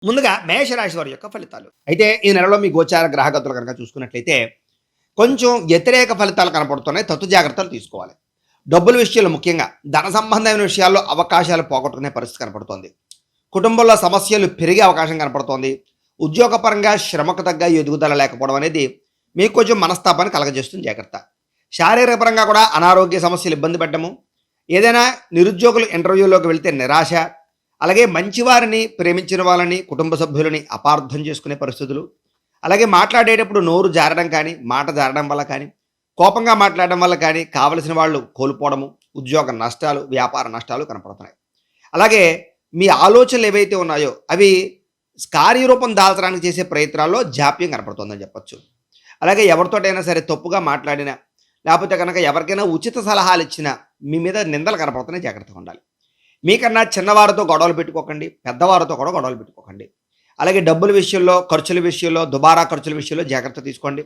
ముందుగా మేషరాశి వారి యొక్క ఫలితాలు. అయితే ఈ నెలలో మీ గోచార గ్రహగతులు కనుక చూసుకున్నట్లయితే కొంచెం వ్యతిరేక ఫలితాలు కనపడుతున్నాయి. తత్తు జాగ్రత్తలు తీసుకోవాలి. డబ్బుల విషయంలో ముఖ్యంగా ధన సంబంధమైన విషయాల్లో అవకాశాలు పోగొట్టుకునే పరిస్థితి కనపడుతోంది. కుటుంబంలో సమస్యలు పెరిగే అవకాశం కనపడుతోంది. ఉద్యోగపరంగా శ్రమకు తగ్గ ఎదుగుదల లేకపోవడం అనేది మీకు కొంచెం మనస్తాపాన్ని కలగజేస్తుంది. జాగ్రత్త. శారీరక పరంగా కూడా అనారోగ్య సమస్యలు ఇబ్బంది పెట్టడము, ఏదైనా నిరుద్యోగులు ఇంటర్వ్యూలోకి వెళ్తే నిరాశ, అలాగే మంచివారిని ప్రేమించిన వాళ్ళని కుటుంబ సభ్యులని అపార్థం చేసుకునే పరిస్థితులు, అలాగే మాట్లాడేటప్పుడు నోరు జారడం కానీ మాట జారడం వల్ల కానీ కోపంగా మాట్లాడడం వల్ల కానీ కావలసిన వాళ్ళు కోల్పోవడము, ఉద్యోగ నష్టాలు, వ్యాపార నష్టాలు కనపడుతున్నాయి. అలాగే మీ ఆలోచనలు ఏవైతే ఉన్నాయో అవి కార్యరూపం దాల్చడానికి చేసే ప్రయత్నాల్లో జాప్యం కనపడుతుందని చెప్పొచ్చు. అలాగే ఎవరితోటైనా సరే తప్పుగా మాట్లాడినా లేకపోతే కనుక ఎవరికైనా ఉచిత సలహాలు ఇచ్చినా మీ మీద నిందలు కనపడుతున్నాయి. జాగ్రత్తగా ఉండాలి. మీకన్నా చిన్నవారితో గొడవలు పెట్టుకోకండి. పెద్దవారితో కూడా గొడవలు పెట్టుకోకండి. అలాగే డబ్బుల విషయంలో, ఖర్చుల విషయంలో, దుబారా ఖర్చుల విషయంలో జాగ్రత్త తీసుకోండి.